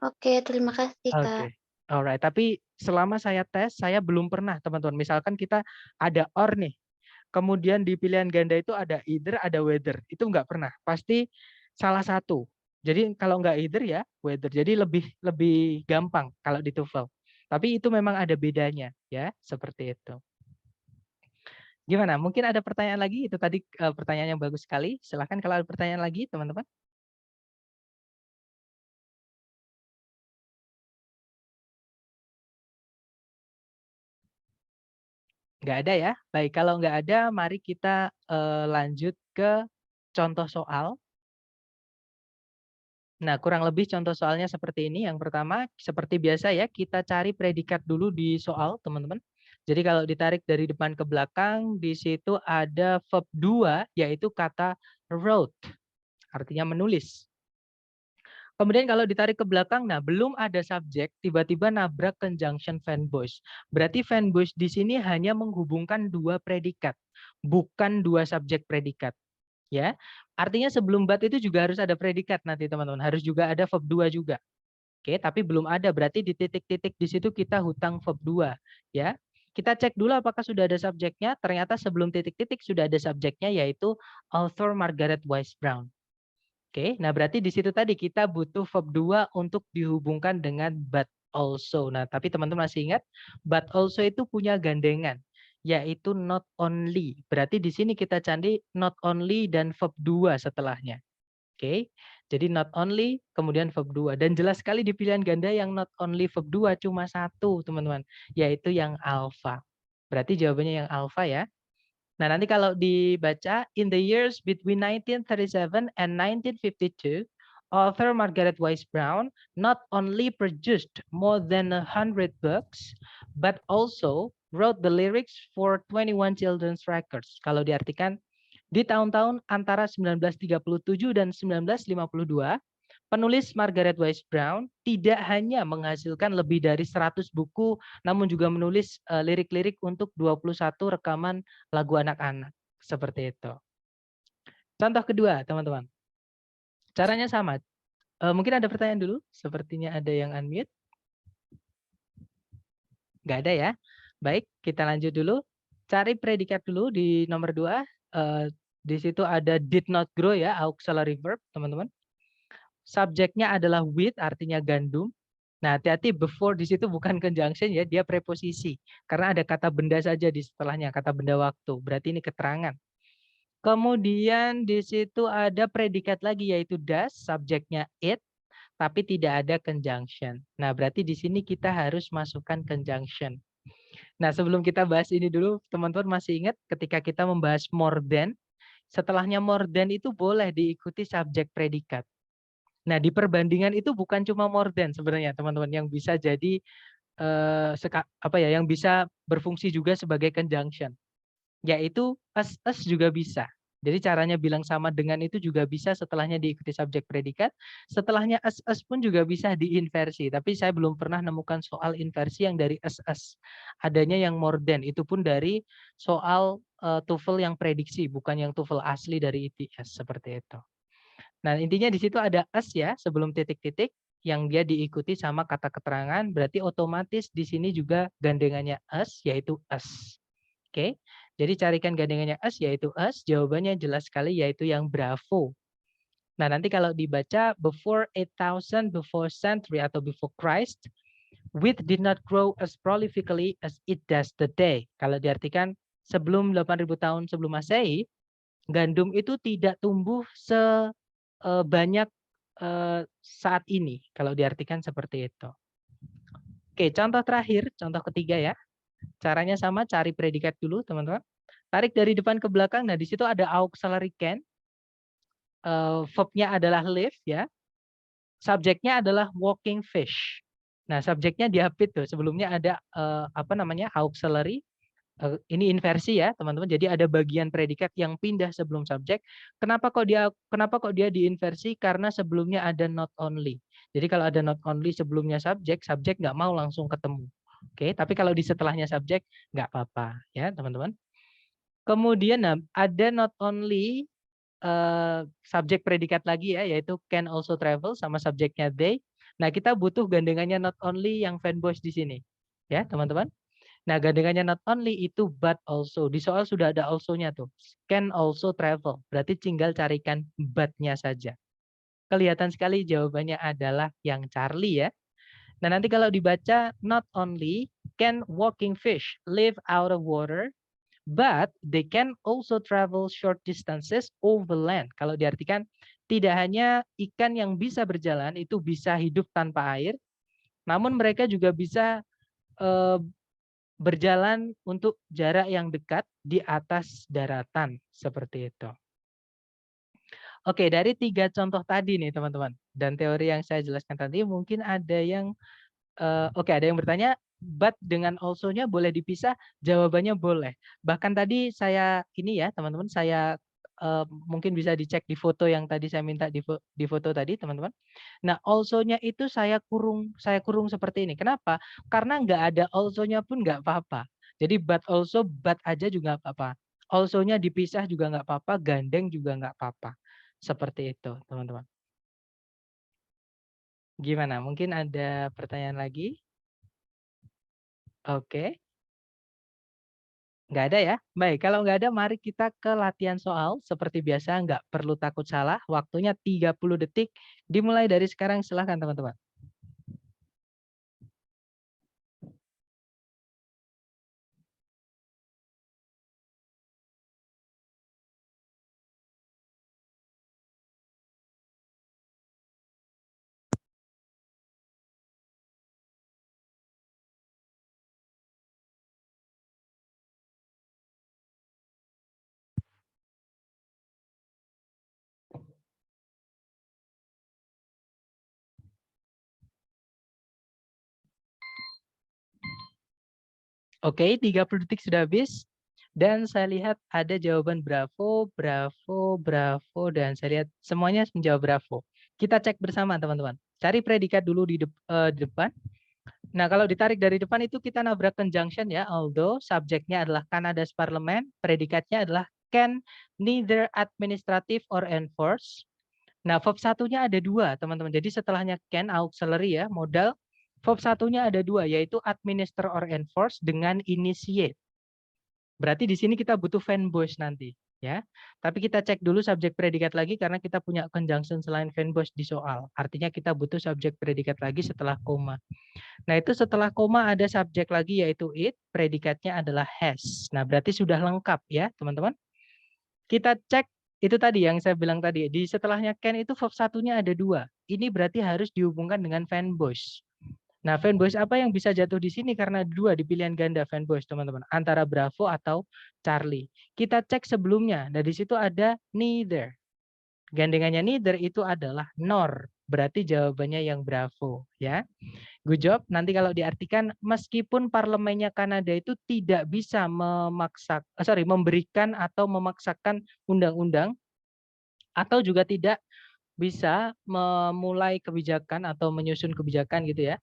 Speaker 2: Oke, terima kasih Kak.
Speaker 1: Oke. Alright, tapi selama saya tes, saya belum pernah teman-teman. Misalkan kita ada or nih, kemudian di pilihan ganda itu ada either, ada whether. Itu nggak pernah. Pasti salah satu. Jadi kalau nggak either ya whether. Jadi lebih gampang kalau di TOEFL. Tapi itu memang ada bedanya ya, seperti itu. Gimana? Mungkin ada pertanyaan lagi? Itu tadi pertanyaan yang bagus sekali. Silahkan kalau ada pertanyaan lagi, teman-teman. Nggak ada ya? Baik, kalau nggak ada, mari kita lanjut ke contoh soal. Nah, kurang lebih contoh soalnya seperti ini. Yang pertama, seperti biasa ya, kita cari predikat dulu di soal, teman-teman. Jadi kalau ditarik dari depan ke belakang, di situ ada verb 2, yaitu kata wrote, artinya menulis. Kemudian kalau ditarik ke belakang, nah belum ada subjek, tiba-tiba nabrak conjunction fan voice. Berarti fan voice di sini hanya menghubungkan dua predikat, bukan dua subjek predikat. Ya, artinya sebelum but itu juga harus ada predikat nanti teman-teman, harus juga ada verb 2 juga. Oke, tapi belum ada, berarti di titik-titik di situ kita hutang verb 2 ya. Kita cek dulu apakah sudah ada subjeknya. Ternyata sebelum titik-titik sudah ada subjeknya, yaitu author Margaret Wise Brown. Oke, nah berarti di situ tadi kita butuh verb 2 untuk dihubungkan dengan but also. Nah, tapi teman-teman masih ingat but also itu punya gandengan, yaitu not only. Berarti di sini kita cari not only dan verb 2 setelahnya. Oke, jadi not only kemudian verb 2. Dan jelas sekali di pilihan ganda yang not only verb 2 cuma satu, teman-teman, yaitu yang alpha. Berarti jawabannya yang alpha ya. Nah, nanti kalau dibaca, in the years between 1937 and 1952, author Margaret Wise Brown not only produced more than 100 books, but also wrote the lyrics for 21 children's records. Kalau diartikan, di tahun-tahun antara 1937 dan 1952, penulis Margaret Wise Brown tidak hanya menghasilkan lebih dari 100 buku, namun juga menulis lirik-lirik untuk 21 rekaman lagu anak-anak. Seperti itu. Contoh kedua, teman-teman. Caranya sama. Mungkin ada pertanyaan dulu? Sepertinya ada yang unmute. Nggak ada ya? Baik, kita lanjut dulu. Cari predikat dulu di nomor 2. Di situ ada did not grow ya, auxiliary verb, teman-teman. Subjeknya adalah with, artinya gandum. Nah, hati-hati before di situ bukan conjunction ya, dia preposisi. Karena ada kata benda saja di setelahnya, kata benda waktu. Berarti ini keterangan. Kemudian di situ ada predikat lagi yaitu does, subjeknya it. tapi tidak ada conjunction. Nah, berarti di sini kita harus masukkan conjunction. Nah, sebelum kita bahas ini dulu, teman-teman masih ingat ketika kita membahas more than, setelahnya more than itu boleh diikuti subjek predikat. Nah, di perbandingan itu bukan cuma more than sebenarnya, teman-teman, yang bisa jadi yang bisa berfungsi juga sebagai conjunction, yaitu as juga bisa. Jadi caranya bilang sama dengan itu juga bisa setelahnya diikuti subjek predikat, setelahnya as pun juga bisa diinversi. Tapi saya belum pernah nemukan soal inversi yang dari as. Adanya yang more than, itu pun dari soal TOEFL yang prediksi, bukan yang TOEFL asli dari ITS seperti itu. Nah, intinya di situ ada as ya sebelum titik-titik yang dia diikuti sama kata keterangan, berarti otomatis di sini juga gandengannya as yaitu as. Oke. Jadi carikan gandengannya as yaitu as, jawabannya jelas sekali yaitu yang bravo. Nah, nanti kalau dibaca before 8,000 before century atau before Christ, wheat did not grow as prolifically as it does today. Kalau diartikan sebelum 8.000 tahun sebelum Masehi, gandum itu tidak tumbuh sebanyak saat ini, kalau diartikan seperti itu. Oke, contoh terakhir, contoh ketiga ya. Caranya sama, cari predikat dulu, teman-teman. Tarik dari depan ke belakang. Nah, di situ ada auxiliary can. Verb-nya adalah live ya. Subjeknya adalah walking fish. Nah, subjeknya diapit tuh. Sebelumnya ada auxiliary. Ini inversi ya, teman-teman. Jadi ada bagian predikat yang pindah sebelum subjek. Kenapa kok dia diinversi? Karena sebelumnya ada not only. Jadi kalau ada not only sebelumnya subjek nggak mau langsung ketemu. Oke, tapi kalau di setelahnya subjek nggak apa-apa ya, teman-teman. Kemudian ada not only subjek predikat lagi ya, yaitu can also travel sama subjeknya they. Nah, kita butuh gandengannya not only yang fanboys di sini. Ya, teman-teman. Nah, gandengannya not only itu but also. Di soal sudah ada also-nya tuh. Can also travel. Berarti tinggal carikan but-nya saja. Kelihatan sekali jawabannya adalah yang Charlie ya. Nah, nanti kalau dibaca not only can walking fish live out of water, but they can also travel short distances over land. Kalau diartikan tidak hanya ikan yang bisa berjalan itu bisa hidup tanpa air, namun mereka juga bisa berjalan untuk jarak yang dekat di atas daratan seperti itu. Oke, dari 3 contoh tadi nih teman-teman dan teori yang saya jelaskan tadi mungkin ada yang ada yang bertanya but dengan also-nya boleh dipisah? Jawabannya boleh. Bahkan tadi saya ini ya teman-teman, saya mungkin bisa dicek di foto yang tadi saya minta di foto tadi teman-teman. Nah, also-nya itu saya kurung seperti ini. Kenapa? Karena nggak ada also-nya pun nggak apa-apa. Jadi but also, but aja juga nggak apa-apa. Also-nya dipisah juga nggak apa-apa, gandeng juga nggak apa-apa. Seperti itu, teman-teman. Gimana? Mungkin ada pertanyaan lagi? Oke. Nggak ada ya? Baik, kalau nggak ada mari kita ke latihan soal. Seperti biasa nggak perlu takut salah. Waktunya 30 detik. Dimulai dari sekarang, silahkan teman-teman. Oke, 30 detik sudah habis. Dan saya lihat ada jawaban bravo, bravo, bravo, dan saya lihat semuanya menjawab bravo. Kita cek bersama teman-teman. Cari predikat dulu di depan. Nah, kalau ditarik dari depan itu kita nabrak conjunction ya. Although subjeknya adalah Canada's Parliament, predikatnya adalah can neither administrative or enforce. Nah, verb satunya ada 2, teman-teman. Jadi setelahnya can auxiliary ya, modal. Verb satunya ada 2, yaitu administer or enforce dengan initiate. Berarti di sini kita butuh fanboys nanti, ya. Tapi kita cek dulu subjek predikat lagi karena kita punya conjunction selain fanboys di soal. Artinya kita butuh subjek predikat lagi setelah koma. Nah, itu setelah koma ada subjek lagi yaitu it, predikatnya adalah has. Nah, berarti sudah lengkap ya, teman-teman. Kita cek Itu tadi yang saya bilang tadi, di setelahnya can itu verb satunya ada 2. Ini berarti harus dihubungkan dengan fanboys. Nah, fanboys apa yang bisa jatuh di sini karena 2 di pilihan ganda fanboys, teman-teman. Antara Bravo atau Charlie. Kita cek sebelumnya. Nah, di situ ada neither. Gandengannya neither itu adalah nor. Berarti jawabannya yang Bravo, ya. Good job. Nanti kalau diartikan meskipun parlemennya Kanada itu tidak bisa memberikan atau memaksakan undang-undang atau juga tidak bisa memulai kebijakan atau menyusun kebijakan gitu ya.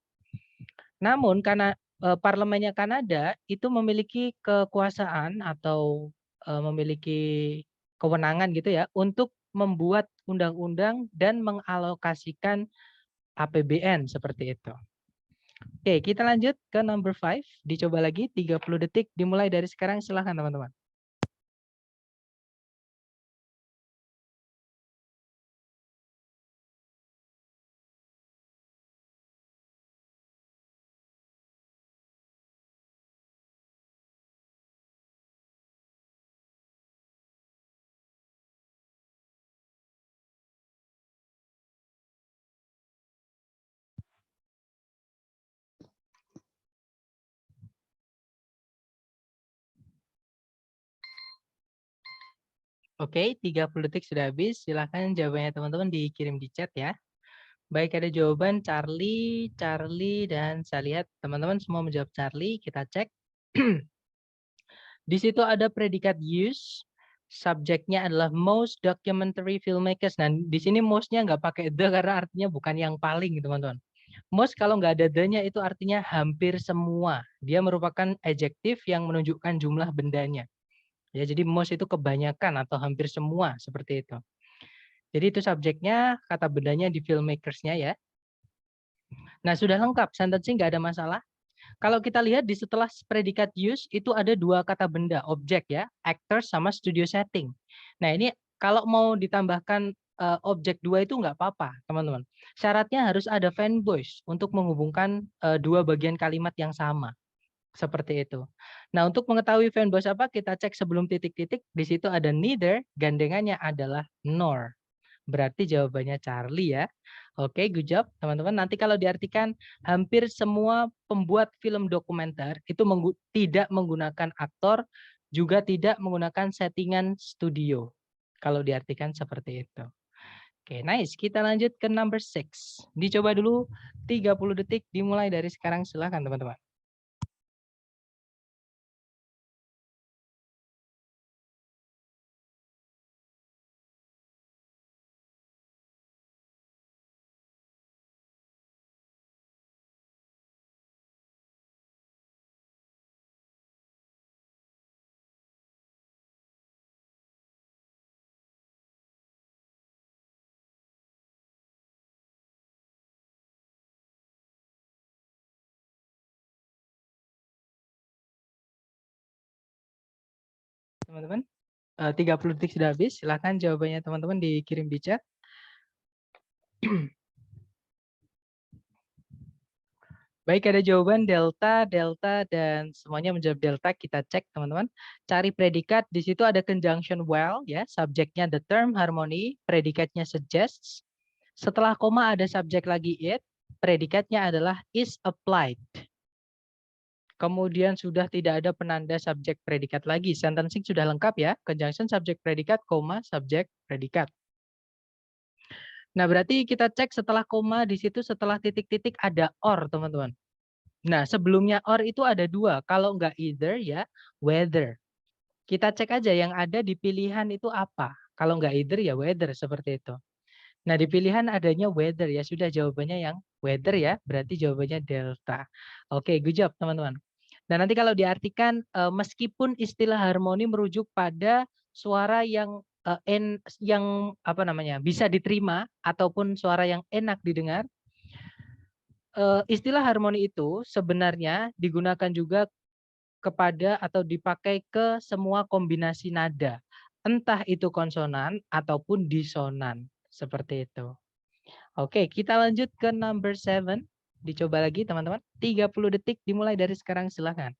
Speaker 1: Namun karena parlemennya Kanada itu memiliki kekuasaan atau memiliki kewenangan gitu ya untuk membuat undang-undang dan mengalokasikan APBN seperti itu. Oke, kita lanjut ke number 5. Dicoba lagi 30 detik dimulai dari sekarang, silahkan teman-teman. Oke, 30 detik sudah habis. Silahkan jawabannya teman-teman dikirim di chat ya. Baik, ada jawaban Charlie, dan saya lihat teman-teman semua menjawab Charlie. Kita cek. Di situ ada predikat use. Subjeknya adalah most documentary filmmakers. Nah, di sini most-nya nggak pakai the karena artinya bukan yang paling, teman-teman. Most kalau nggak ada the-nya itu artinya hampir semua. Dia merupakan adjektif yang menunjukkan jumlah bendanya. Ya, jadi most itu kebanyakan atau hampir semua seperti itu. Jadi itu subjeknya, kata bendanya di filmmakers-nya ya. Nah, sudah lengkap, sentencing nggak ada masalah. Kalau kita lihat di setelah predikat use itu ada 2 kata benda, objek ya, actors sama studio setting. Nah, ini kalau mau ditambahkan objek 2 itu nggak apa-apa, teman-teman. Syaratnya harus ada fanboys untuk menghubungkan 2 bagian kalimat yang sama. Seperti itu. Nah, untuk mengetahui fanboys apa, kita cek sebelum titik-titik, di situ ada neither, gandengannya adalah nor. Berarti jawabannya Charlie ya. Oke, good job teman-teman. Nanti kalau diartikan hampir semua pembuat film dokumenter itu tidak menggunakan aktor, juga tidak menggunakan settingan studio. Kalau diartikan seperti itu. Oke, nice. Kita lanjut ke number 6. Dicoba dulu 30 detik dimulai dari sekarang. Silakan teman-teman. Teman-teman, 30 detik sudah habis. Silakan jawabannya teman-teman dikirim di chat. Baik, ada jawaban delta, dan semuanya menjawab delta. Kita cek, teman-teman. Cari predikat. Di situ ada conjunction well, ya. Subjeknya the term harmony, predikatnya suggests. Setelah koma ada subjek lagi it, predikatnya adalah is applied. Kemudian sudah tidak ada penanda subjek predikat lagi. Sentencing sudah lengkap ya. Conjunction subjek predikat, koma subjek predikat. Nah, berarti kita cek setelah koma di situ setelah titik-titik ada or, teman-teman. Nah, sebelumnya or itu ada 2. Kalau enggak either ya whether. Kita cek aja yang ada di pilihan itu apa. Kalau enggak either ya whether seperti itu. Nah, di pilihan adanya whether ya sudah jawabannya yang whether ya. Berarti jawabannya delta. Oke, good job teman-teman. Dan nanti kalau diartikan meskipun istilah harmoni merujuk pada suara yang apa namanya bisa diterima ataupun suara yang enak didengar, istilah harmoni itu sebenarnya digunakan juga kepada atau dipakai ke semua kombinasi nada, entah itu konsonan ataupun disonan seperti itu. Oke, kita lanjut ke number 7. Dicoba lagi teman-teman. 30 detik dimulai dari sekarang, silakan.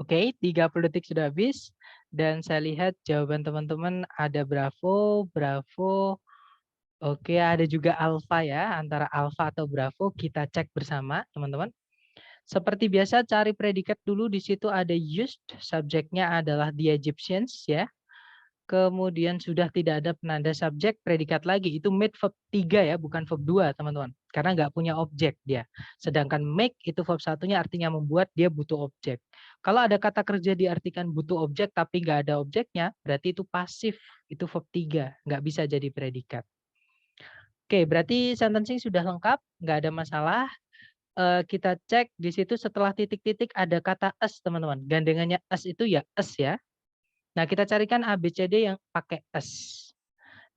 Speaker 1: Oke, 30 detik sudah habis. Dan saya lihat jawaban teman-teman ada Bravo, Bravo. Oke, ada juga Alpha ya. Antara Alpha atau Bravo kita cek bersama teman-teman. Seperti biasa cari predikat dulu, di situ ada used, subjeknya adalah the Egyptians ya. Kemudian sudah tidak ada penanda subjek, predikat lagi. Itu made verb 3 ya, bukan verb 2 teman-teman. Karena nggak punya objek dia. Sedangkan make itu verb satunya artinya membuat, dia butuh objek. Kalau ada kata kerja diartikan butuh objek tapi nggak ada objeknya, berarti itu pasif. Itu verb 3, nggak bisa jadi predikat. Oke, berarti sentencing sudah lengkap, nggak ada masalah. Kita cek di situ setelah titik-titik ada kata as teman-teman. Gandengannya as itu ya as ya. Nah, kita carikan ABCD yang pakai as.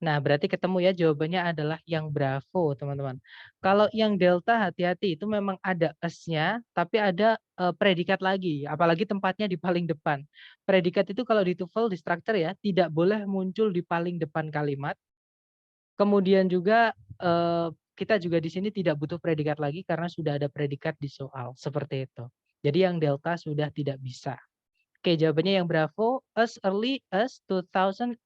Speaker 1: Nah, berarti ketemu ya jawabannya adalah yang Bravo, teman-teman. Kalau yang Delta hati-hati, itu memang ada as-nya, tapi ada predikat lagi, apalagi tempatnya di paling depan. Predikat itu kalau di TOEFL, di structure ya, tidak boleh muncul di paling depan kalimat. Kemudian juga kita juga di sini tidak butuh predikat lagi karena sudah ada predikat di soal, seperti itu. Jadi yang Delta sudah tidak bisa. Oke, jawabannya yang Bravo. As early as 2500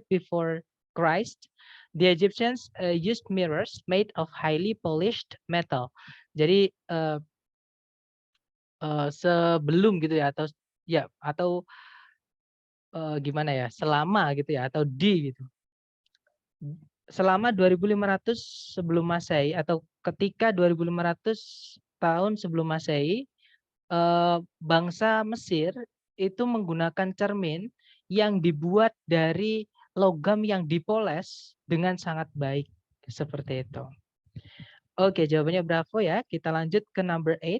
Speaker 1: before Christ, the Egyptians used mirrors made of highly polished metal. Jadi sebelum gitu ya, atau gimana ya, selama gitu ya, atau di gitu. Selama 2500 sebelum Masehi atau ketika 2500 tahun sebelum Masehi, bangsa Mesir itu menggunakan cermin yang dibuat dari logam yang dipoles dengan sangat baik, seperti itu. Oke, jawabannya Bravo ya. Kita lanjut ke number 8.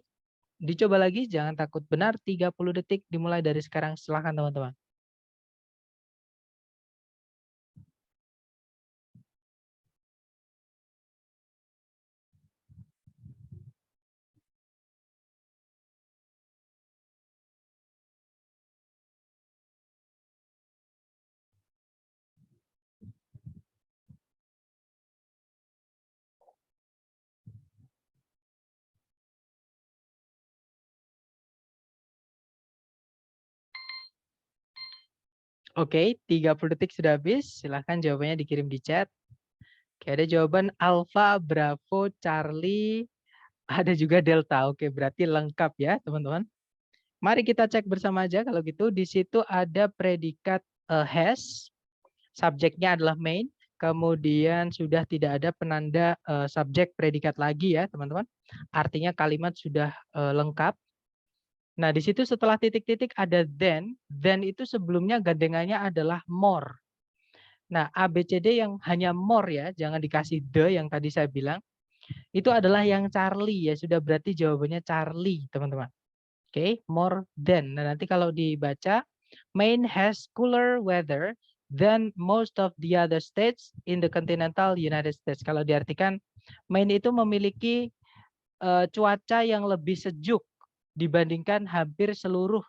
Speaker 1: Dicoba lagi, jangan takut benar. 30 detik dimulai dari sekarang. Silakan teman-teman. Oke, 30 detik sudah habis. Silahkan jawabannya dikirim di chat. Oke, ada jawaban Alpha, Bravo, Charlie, ada juga Delta. Oke, berarti lengkap ya teman-teman. Mari kita cek bersama aja kalau gitu. Di situ ada predikat has, subjeknya adalah main, kemudian sudah tidak ada penanda subjek predikat lagi ya teman-teman. Artinya kalimat sudah lengkap. Nah, di situ setelah titik-titik ada then itu sebelumnya gandengannya adalah more. Nah, ABCD yang hanya more ya, jangan dikasih the yang tadi saya bilang. Itu adalah yang Charlie ya, sudah berarti jawabannya Charlie, teman-teman. Oke, more than. Nah, nanti kalau dibaca, Maine has cooler weather than most of the other states in the continental United States. Kalau diartikan, Maine itu memiliki cuaca yang lebih sejuk dibandingkan hampir seluruh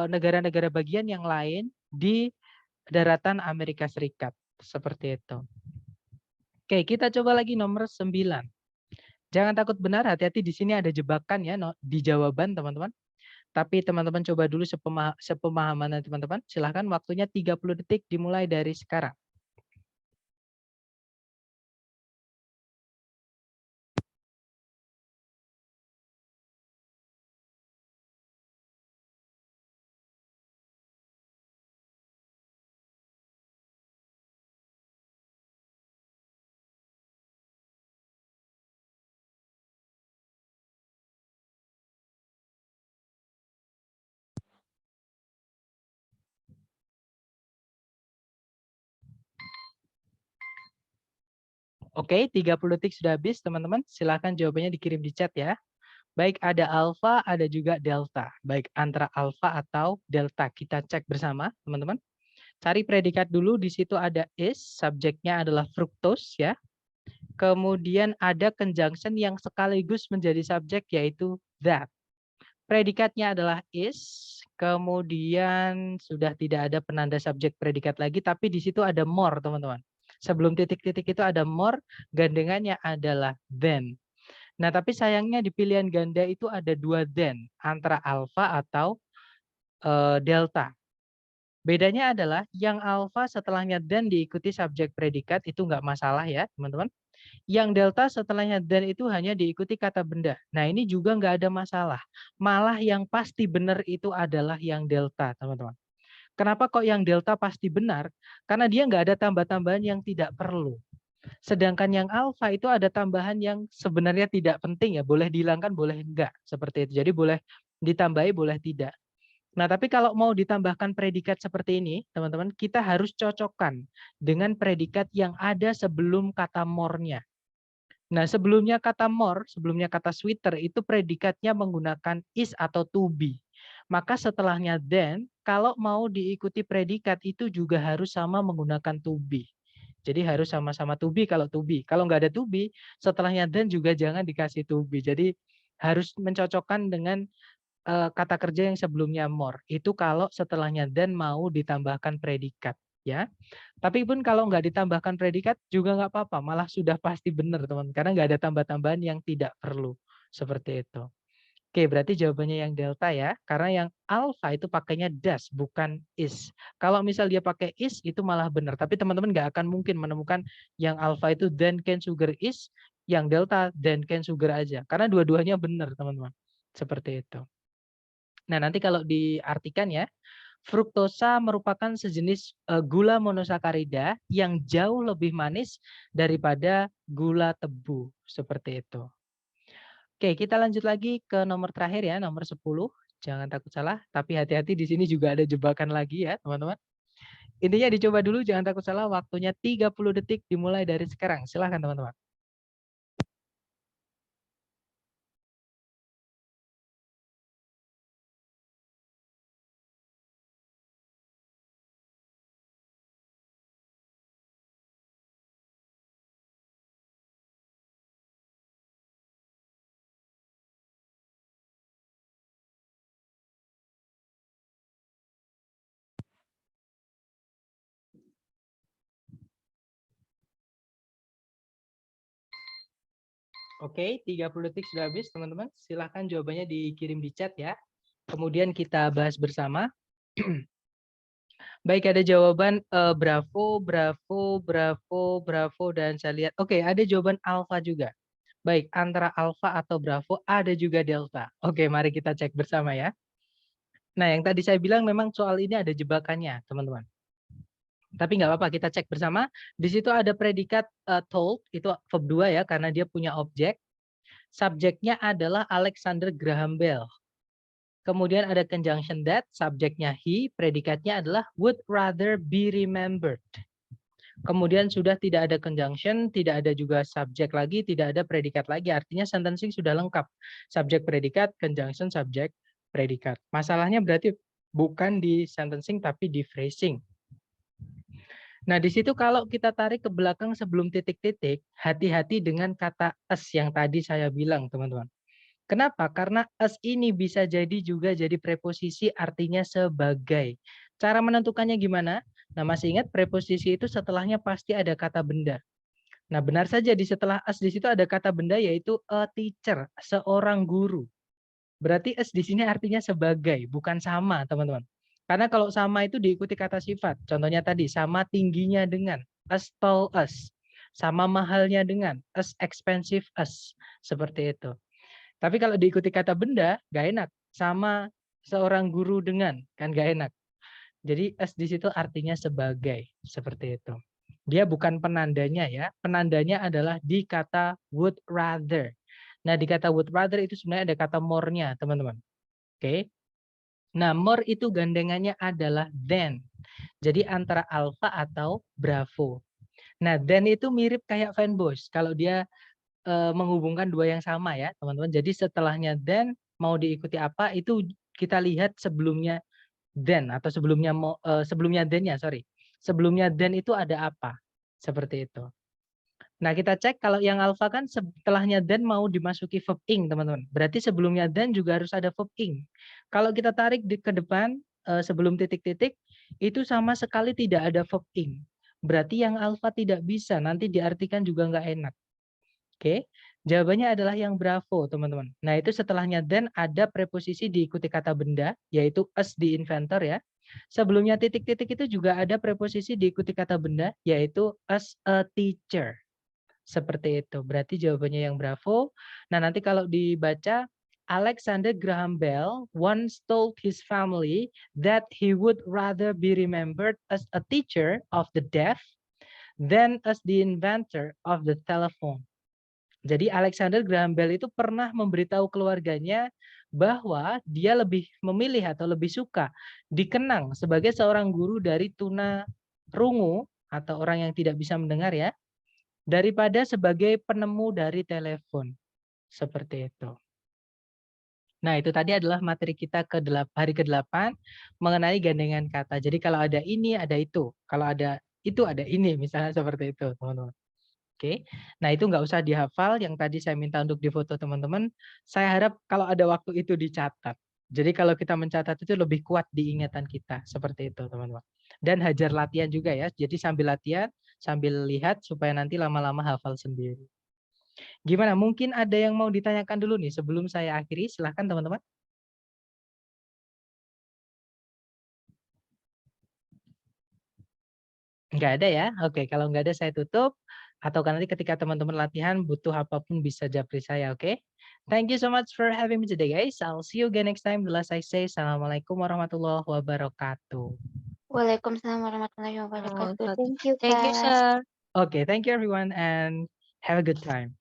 Speaker 1: negara-negara bagian yang lain di daratan Amerika Serikat. Seperti itu. Oke, kita coba lagi nomor 9. Jangan takut benar, hati-hati di sini ada jebakan ya di jawaban teman-teman. Tapi teman-teman coba dulu sepemahaman teman-teman. Silahkan waktunya 30 detik dimulai dari sekarang. Oke, 30 detik sudah habis teman-teman. Silahkan jawabannya dikirim di chat ya. Baik ada alfa, ada juga delta. Baik antara alfa atau delta. Kita cek bersama teman-teman. Cari predikat dulu, di situ ada is, subjeknya adalah fructose ya. Kemudian ada conjunction yang sekaligus menjadi subjek yaitu that. Predikatnya adalah is, kemudian sudah tidak ada penanda subjek predikat lagi, tapi di situ ada more teman-teman. Sebelum titik-titik itu ada more, gandengannya adalah then. Nah, tapi sayangnya di pilihan ganda itu ada 2 then antara alfa atau delta. Bedanya adalah yang alfa setelahnya then diikuti subjek predikat itu nggak masalah ya, teman-teman. Yang delta setelahnya then itu hanya diikuti kata benda. Nah, ini juga nggak ada masalah. Malah yang pasti benar itu adalah yang delta, teman-teman. Kenapa kok yang delta pasti benar? Karena dia nggak ada tambah-tambahan yang tidak perlu. Sedangkan yang alfa itu ada tambahan yang sebenarnya tidak penting ya, boleh dihilangkan, boleh enggak, seperti itu. Jadi boleh ditambahi, boleh tidak. Nah, tapi kalau mau ditambahkan predikat seperti ini, teman-teman, kita harus cocokkan dengan predikat yang ada sebelum kata more-nya. Nah, sebelumnya kata more, sebelumnya kata sweeter, itu predikatnya menggunakan is atau to be. Maka setelahnya then, kalau mau diikuti predikat itu juga harus sama menggunakan to be. Jadi harus sama-sama to be kalau to be. Kalau nggak ada to be, setelahnya then juga jangan dikasih to be. Jadi harus mencocokkan dengan kata kerja yang sebelumnya more. Itu kalau setelahnya then mau ditambahkan predikat. Ya, tapi pun kalau nggak ditambahkan predikat juga nggak apa-apa, malah sudah pasti benar teman, karena nggak ada tambah-tambahan yang tidak perlu seperti itu. Oke, berarti jawabannya yang delta ya, karena yang alpha itu pakainya does bukan is. Kalau misal dia pakai is itu malah benar, tapi teman-teman nggak akan mungkin menemukan yang alpha itu then can sugar is, yang delta then can sugar aja, karena dua-duanya benar teman-teman. Seperti itu. Nah nanti kalau diartikan ya. Fruktosa merupakan sejenis gula monosakarida yang jauh lebih manis daripada gula tebu. Seperti itu. Oke, kita lanjut lagi ke nomor terakhir ya, nomor 10. Jangan takut salah, tapi hati-hati di sini juga ada jebakan lagi ya, teman-teman. Intinya dicoba dulu, jangan takut salah. Waktunya 30 detik dimulai dari sekarang. Silahkan teman-teman. Oke, 30 detik sudah habis teman-teman. Silahkan jawabannya dikirim di chat ya. Kemudian kita bahas bersama. Baik, ada jawaban Bravo, Bravo, Bravo, Bravo, dan saya lihat, oke, ada jawaban Alpha juga. Baik, antara Alpha atau Bravo, ada juga Delta. Oke, mari kita cek bersama ya. Nah, yang tadi saya bilang memang soal ini ada jebakannya, teman-teman. Tapi nggak apa-apa, kita cek bersama. Di situ ada predikat told, itu verb 2 ya, karena dia punya objek. Subjeknya adalah Alexander Graham Bell. Kemudian ada conjunction that, subjeknya he, predikatnya adalah would rather be remembered. Kemudian sudah tidak ada conjunction, tidak ada juga subjek lagi, tidak ada predikat lagi. Artinya sentencing sudah lengkap. Subjek predikat, conjunction, subjek predikat. Masalahnya berarti bukan di sentencing tapi di phrasing. Nah, di situ kalau kita tarik ke belakang sebelum titik-titik, hati-hati dengan kata as yang tadi saya bilang, teman-teman. Kenapa? Karena as ini bisa jadi juga jadi preposisi artinya sebagai. Cara menentukannya gimana? Nah, masih ingat preposisi itu setelahnya pasti ada kata benda. Nah, benar saja di setelah as di situ ada kata benda yaitu a teacher, seorang guru. Berarti as di sini artinya sebagai, bukan sama, teman-teman. Karena kalau sama itu diikuti kata sifat. Contohnya tadi, sama tingginya dengan, as tall as. Sama mahalnya dengan, as expensive as. Seperti itu. Tapi kalau diikuti kata benda, gak enak. Sama seorang guru dengan, kan gak enak. Jadi as di situ artinya sebagai, seperti itu. Dia bukan penandanya ya. Penandanya adalah di kata would rather. Nah, di kata would rather itu sebenarnya ada kata more-nya, teman-teman. Oke. Nah, more itu gandengannya adalah than. Jadi antara alpha atau bravo. Nah, than itu mirip kayak fanboys. Kalau dia menghubungkan dua yang sama ya, teman-teman. Jadi setelahnya than mau diikuti apa itu kita lihat sebelumnya than atau sebelumnya than-nya, sorry. Sebelumnya than itu ada apa? Seperti itu. Nah, kita cek kalau yang alpha kan setelahnya than mau dimasuki verb ing, teman-teman. Berarti sebelumnya than juga harus ada verb ing. Kalau kita tarik ke depan sebelum titik-titik itu sama sekali tidak ada verb ing. Berarti yang alpha tidak bisa, nanti diartikan juga nggak enak. Oke. Jawabannya adalah yang bravo, teman-teman. Nah, itu setelahnya then ada preposisi diikuti kata benda, yaitu as the inventor ya. Sebelumnya titik-titik itu juga ada preposisi diikuti kata benda, yaitu as a teacher. Seperti itu. Berarti jawabannya yang bravo. Nah, nanti kalau dibaca, Alexander Graham Bell once told his family that he would rather be remembered as a teacher of the deaf than as the inventor of the telephone. Jadi Alexander Graham Bell itu pernah memberitahu keluarganya bahwa dia lebih memilih atau lebih suka dikenang sebagai seorang guru dari tuna rungu atau orang yang tidak bisa mendengar ya, daripada sebagai penemu dari telepon. Seperti itu. Nah, itu tadi adalah materi kita hari ke-8 mengenai gandengan kata. Jadi kalau ada ini, ada itu. Kalau ada itu, ada ini. Misalnya seperti itu, teman-teman. Oke, nah itu nggak usah dihafal, yang tadi saya minta untuk difoto teman-teman. Saya harap kalau ada waktu itu dicatat. Jadi kalau kita mencatat itu lebih kuat di ingatan kita, seperti itu teman-teman. Dan hajar latihan juga ya, jadi sambil latihan, sambil lihat supaya nanti lama-lama hafal sendiri. Gimana, mungkin ada yang mau ditanyakan dulu nih sebelum saya akhiri, silahkan teman-teman. Nggak ada ya? Oke, kalau nggak ada saya tutup. Atau nanti ketika teman-teman latihan butuh apapun bisa japri saya, oke? Thank you so much for having me today, guys. I'll see you again next time. The last I say, Assalamualaikum warahmatullahi wabarakatuh.
Speaker 2: Waalaikumsalam warahmatullahi wabarakatuh.
Speaker 3: Waalaikumsalam.
Speaker 2: Thank you,
Speaker 3: Thank you,
Speaker 2: Kak.
Speaker 3: sir.
Speaker 1: Okay, thank you everyone and have a good time.